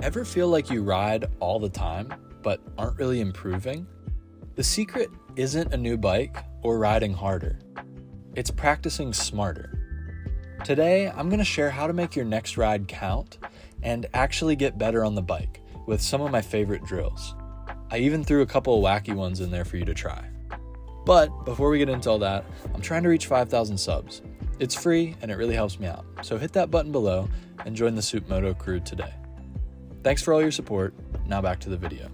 Ever feel like you ride all the time, but aren't really improving? The secret isn't a new bike or riding harder. It's practicing smarter. Today, I'm going to share how to make your next ride count and actually get better on the bike with some of my favorite drills. I even threw a couple of wacky ones in there for you to try. But before we get into all that, I'm trying to reach 5,000 subs. It's free and it really helps me out. So hit that button below and join the Supermoto crew today. Thanks for all your support. Now back to the video.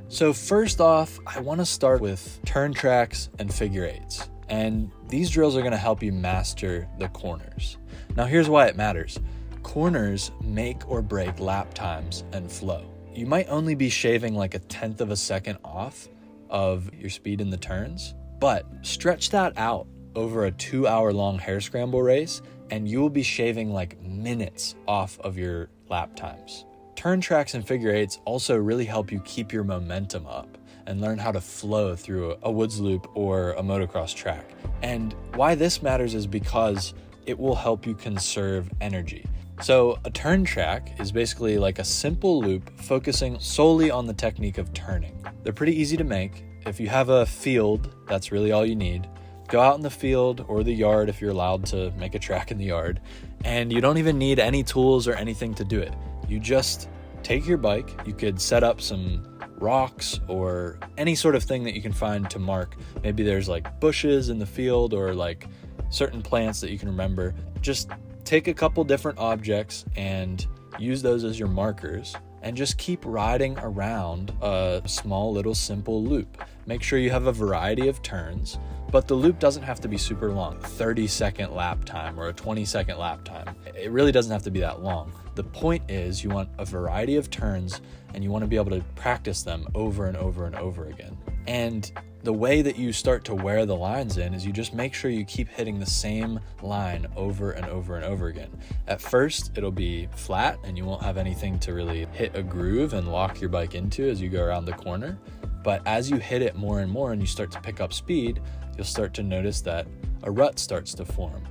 So first off, I want to start with turn tracks and figure eights. And these drills are going to help you master the corners. Now here's why it matters. Corners make or break lap times and flow. You might only be shaving like 1/10 of a second off of your speed in the turns, but stretch that out over a 2-hour-long hare scramble race and you will be shaving like minutes off of your lap times. Turn tracks and figure eights also really help you keep your momentum up and learn how to flow through a woods loop or a motocross track. And why this matters is because it will help you conserve energy. So a turn track is basically like a simple loop focusing solely on the technique of turning. They're pretty easy to make. If you have a field, that's really all you need. Go out in the field or the yard if you're allowed to make a track in the yard, and you don't even need any tools or anything to do it. You just take your bike, you could set up some rocks or any sort of thing that you can find to mark. Maybe there's like bushes in the field or like certain plants that you can remember. Just take a couple different objects and use those as your markers and just keep riding around a small little simple loop. Make sure you have a variety of turns, but the loop doesn't have to be super long, 30-second lap time or a 20-second lap time. It really doesn't have to be that long. The point is you want a variety of turns and you want to be able to practice them over and over and over again. And the way that you start to wear the lines in is you just make sure you keep hitting the same line over and over and over again. At first, it'll be flat and you won't have anything to really hit a groove and lock your bike into as you go around the corner. But as you hit it more and more and you start to pick up speed, you'll start to notice that a rut starts to form.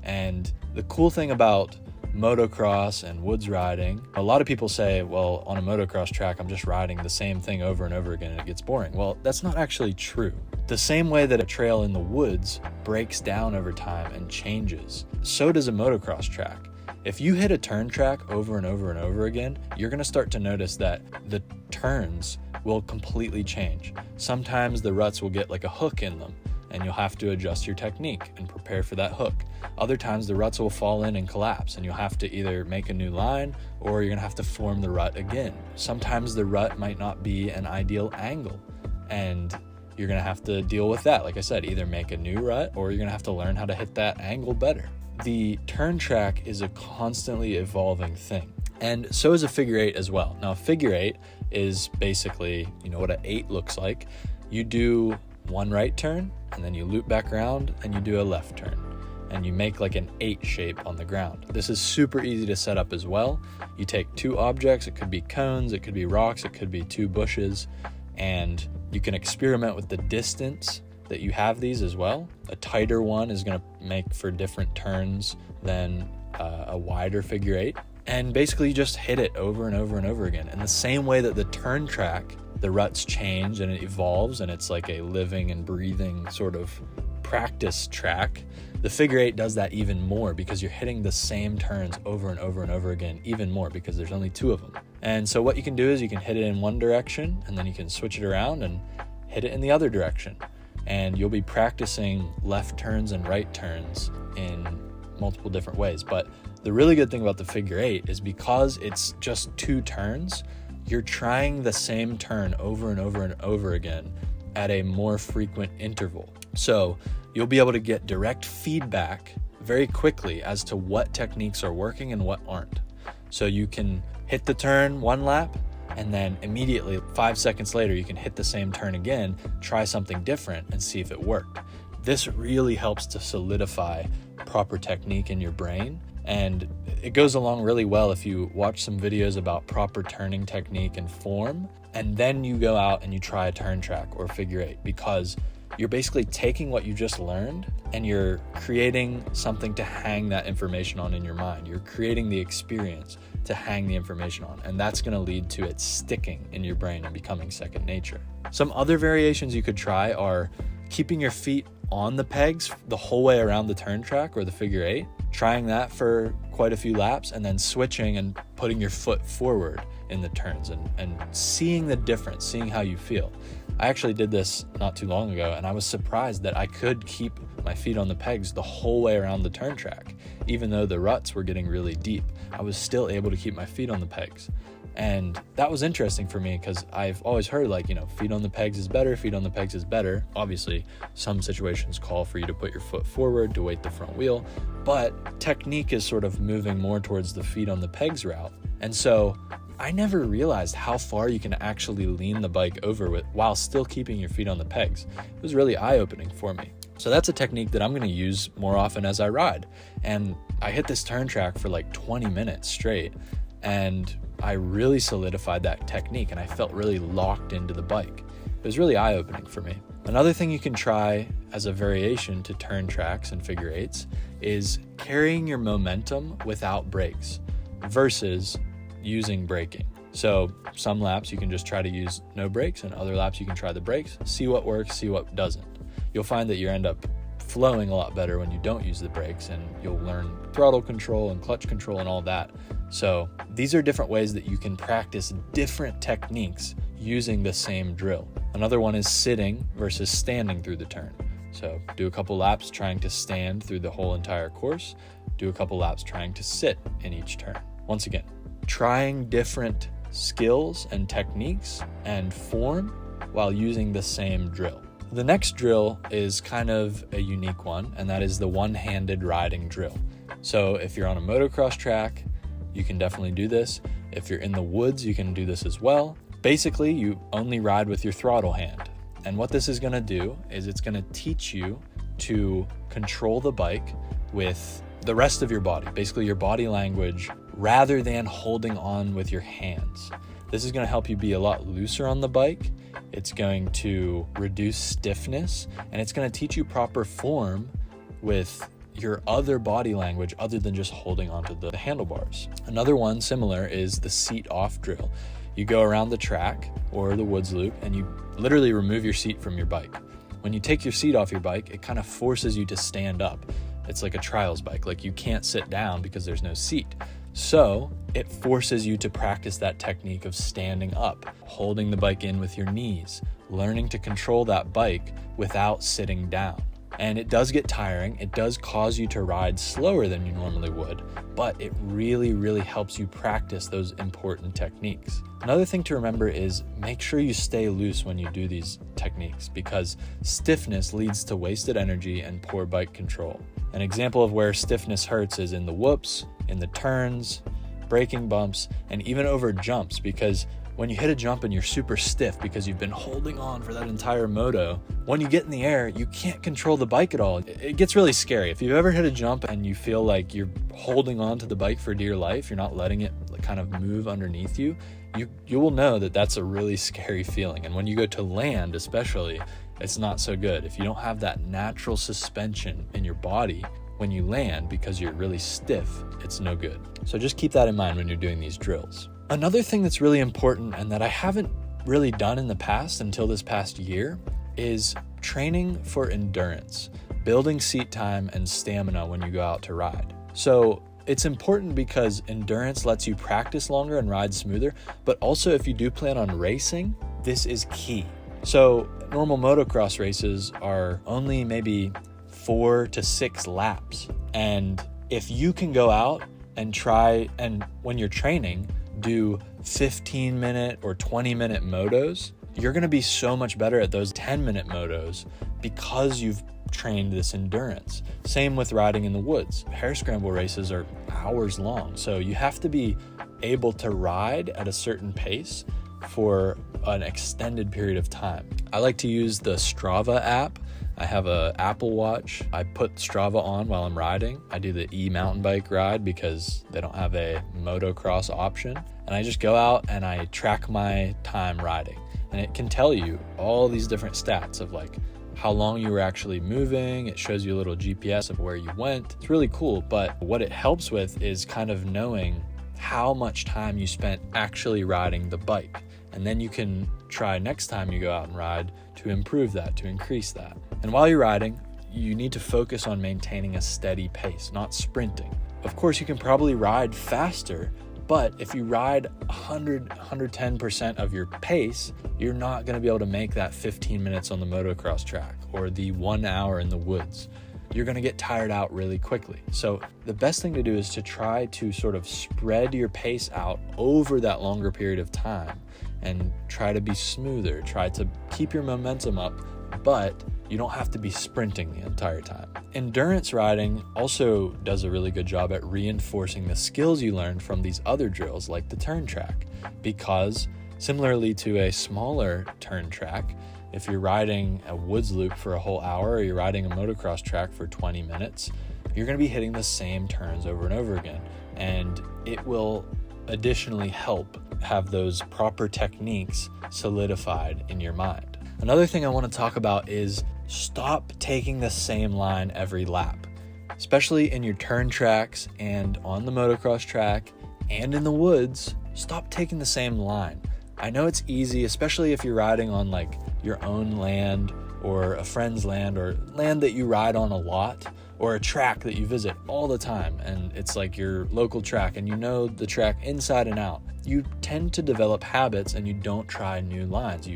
And the cool thing about motocross and woods riding, a lot of people say, well, on a motocross track, I'm just riding the same thing over and over again and it gets boring. Well, that's not actually true. The same way that a trail in the woods breaks down over time and changes, so does a motocross track. If you hit a turn track over and over and over again, you're going to start to notice that the turns will completely change. Sometimes the ruts will get like a hook in them and you'll have to adjust your technique and prepare for that hook. Other times the ruts will fall in and collapse and you'll have to either make a new line or you're gonna have to form the rut again. Sometimes the rut might not be an ideal angle and you're gonna have to deal with that. Like I said, either make a new rut or you're gonna have to learn how to hit that angle better. The turn track is a constantly evolving thing, and so is a figure eight as well. Now, a figure eight is basically, what an 8 looks like. You do one right turn and then you loop back around and you do a left turn and you make like an 8 shape on the ground. This is super easy to set up as well. You take 2 objects, it could be cones, it could be rocks, it could be 2 bushes, and you can experiment with the distance that you have these as well. A tighter one is going to make for different turns than a wider figure eight. And basically you just hit it over and over and over again. In the same way that the turn track, the ruts change and it evolves and it's like a living and breathing sort of practice track, the figure eight does that even more because you're hitting the same turns over and over and over again, even more because there's only 2 of them. And so what you can do is you can hit it in one direction and then you can switch it around and hit it in the other direction. And you'll be practicing left turns and right turns in multiple different ways. But the really good thing about the figure eight is because it's just 2 turns, you're trying the same turn over and over and over again at a more frequent interval. So you'll be able to get direct feedback very quickly as to what techniques are working and what aren't. So you can hit the turn 1 lap and then immediately 5 seconds later you can hit the same turn again, try something different and see if it worked. This really helps to solidify proper technique in your brain, and it goes along really well if you watch some videos about proper turning technique and form and then you go out and you try a turn track or figure eight, because you're basically taking what you just learned and you're creating something to hang that information on in your mind. You're creating the experience to hang the information on, and that's going to lead to it sticking in your brain and becoming second nature. Some other variations you could try are keeping your feet on the pegs the whole way around the turn track or the figure eight, trying that for quite a few laps, and then switching and putting your foot forward in the turns and seeing the difference, seeing how you feel. I actually did this not too long ago, and I was surprised that I could keep my feet on the pegs the whole way around the turn track. Even though the ruts were getting really deep, I was still able to keep my feet on the pegs. And that was interesting for me because I've always heard, like, feet on the pegs is better, feet on the pegs is better. Obviously, some situations call for you to put your foot forward to weight the front wheel, but technique is sort of moving more towards the feet on the pegs route. And so I never realized how far you can actually lean the bike over with while still keeping your feet on the pegs. It was really eye-opening for me. So that's a technique that I'm going to use more often as I ride. And I hit this turn track for like 20 minutes straight, and I really solidified that technique, and I felt really locked into the bike. It was really eye-opening for me. Another thing you can try as a variation to turn tracks and figure eights is carrying your momentum without brakes versus using braking. So some laps you can just try to use no brakes, and other laps you can try the brakes, see what works, see what doesn't. You'll find that you end up flowing a lot better when you don't use the brakes, and you'll learn throttle control and clutch control and all that. So these are different ways that you can practice different techniques using the same drill. Another one is sitting versus standing through the turn. So do a couple laps trying to stand through the whole entire course. Do a couple laps trying to sit in each turn. Once again, trying different skills and techniques and form while using the same drill. The next drill is kind of a unique one, and that is the one-handed riding drill. So if you're on a motocross track, you can definitely do this. If you're in the woods, you can do this as well. Basically, you only ride with your throttle hand. And what this is going to do is it's going to teach you to control the bike with the rest of your body, basically your body language, rather than holding on with your hands. This is going to help you be a lot looser on the bike. It's going to reduce stiffness, and it's going to teach you proper form with your other body language other than just holding onto the handlebars. Another one similar is the seat off drill. You go around the track or the woods loop and you literally remove your seat from your bike. When you take your seat off your bike, it kind of forces you to stand up. It's like a trials bike, like you can't sit down because there's no seat. So it forces you to practice that technique of standing up, holding the bike in with your knees, learning to control that bike without sitting down. And it does get tiring. It does cause you to ride slower than you normally would, but it really, really helps you practice those important techniques. Another thing to remember is make sure you stay loose when you do these techniques, because stiffness leads to wasted energy and poor bike control. An example of where stiffness hurts is in the whoops, in the turns, braking bumps, and even over jumps, because when you hit a jump and you're super stiff because you've been holding on for that entire moto, when you get in the air, you can't control the bike at all. It gets really scary. If you've ever hit a jump and you feel like you're holding on to the bike for dear life, you're not letting it kind of move underneath you, you will know that that's a really scary feeling. And when you go to land especially, it's not so good. If you don't have that natural suspension in your body when you land because you're really stiff, it's no good. So just keep that in mind when you're doing these drills. Another thing that's really important and that I haven't really done in the past until this past year is training for endurance, building seat time and stamina when you go out to ride. So it's important because endurance lets you practice longer and ride smoother, but also if you do plan on racing, this is key. So normal motocross races are only maybe 4 to 6 laps. And if you can go out and try, and when you're training, do 15-minute or 20-minute motos, you're going to be so much better at those 10-minute motos because you've trained this endurance. Same with riding in the woods. Hare scramble races are hours long, so you have to be able to ride at a certain pace for an extended period of time. I like to use the Strava app. I have an Apple Watch. I put Strava on while I'm riding. I do the e-mountain bike ride because they don't have a motocross option. And I just go out and I track my time riding. And it can tell you all these different stats of like how long you were actually moving. It shows you a little GPS of where you went. It's really cool, but what it helps with is kind of knowing how much time you spent actually riding the bike. And then you can try next time you go out and ride to improve that, to increase that. And while you're riding, you need to focus on maintaining a steady pace, not sprinting. Of course, you can probably ride faster, but if you ride 110% of your pace, you're not going to be able to make that 15 minutes on the motocross track or the 1 hour in the woods. You're going to get tired out really quickly. So the best thing to do is to try to sort of spread your pace out over that longer period of time and try to be smoother, try to keep your momentum up, but you don't have to be sprinting the entire time. Endurance riding also does a really good job at reinforcing the skills you learned from these other drills like the turn track, because similarly to a smaller turn track, if you're riding a woods loop for a whole hour or you're riding a motocross track for 20 minutes, you're going to be hitting the same turns over and over again. And it will additionally help have those proper techniques solidified in your mind. Another thing I want to talk about is stop taking the same line every lap, especially in your turn tracks and on the motocross track and in the woods. Stop taking the same line. I know it's easy, especially if you're riding on like your own land or a friend's land or land that you ride on a lot or a track that you visit all the time and it's like your local track and you know the track inside and out. You tend to develop habits and you don't try new lines.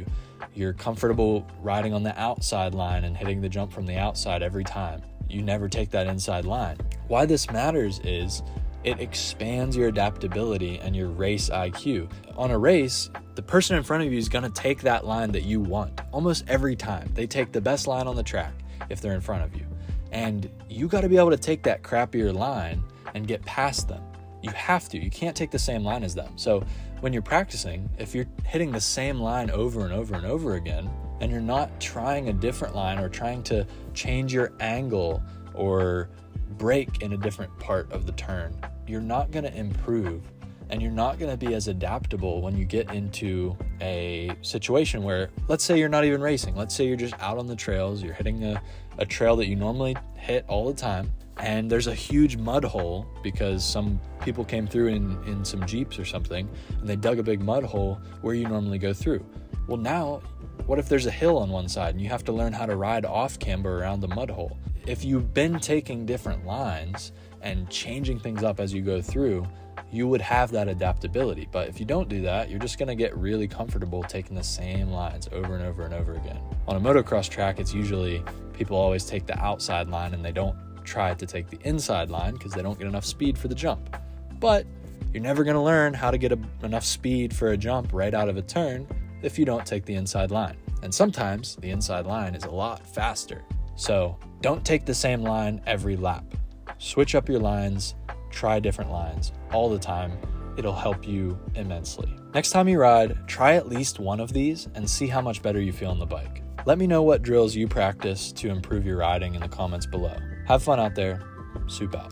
You're comfortable riding on the outside line and hitting the jump from the outside every time. You never take that inside line. Why this matters is it expands your adaptability and your race IQ. On a race, the person in front of you is going to take that line that you want almost every time. They take the best line on the track if they're in front of you. And you got to be able to take that crappier line and get past them. You have to. You can't take the same line as them. So when you're practicing, if you're hitting the same line over and over and over again, and you're not trying a different line or trying to change your angle or brake in a different part of the turn, you're not going to improve and you're not going to be as adaptable when you get into a situation where, let's say you're not even racing. Let's say you're just out on the trails. You're hitting a trail that you normally hit all the time. And there's a huge mud hole because some people came through in some Jeeps or something and they dug a big mud hole where you normally go through. Well, now, what if there's a hill on one side and you have to learn how to ride off camber around the mud hole? If you've been taking different lines and changing things up as you go through, you would have that adaptability. But if you don't do that, you're just going to get really comfortable taking the same lines over and over and over again. On a motocross track, it's usually people always take the outside line and they don't try to take the inside line because they don't get enough speed for the jump. But you're never going to learn how to get enough speed for a jump right out of a turn if you don't take the inside line. And sometimes the inside line is a lot faster. So don't take the same line every lap. Switch up your lines, try different lines all the time. It'll help you immensely. Next time you ride, try at least one of these and see how much better you feel on the bike. Let me know what drills you practice to improve your riding in the comments below. Have fun out there. Soup out.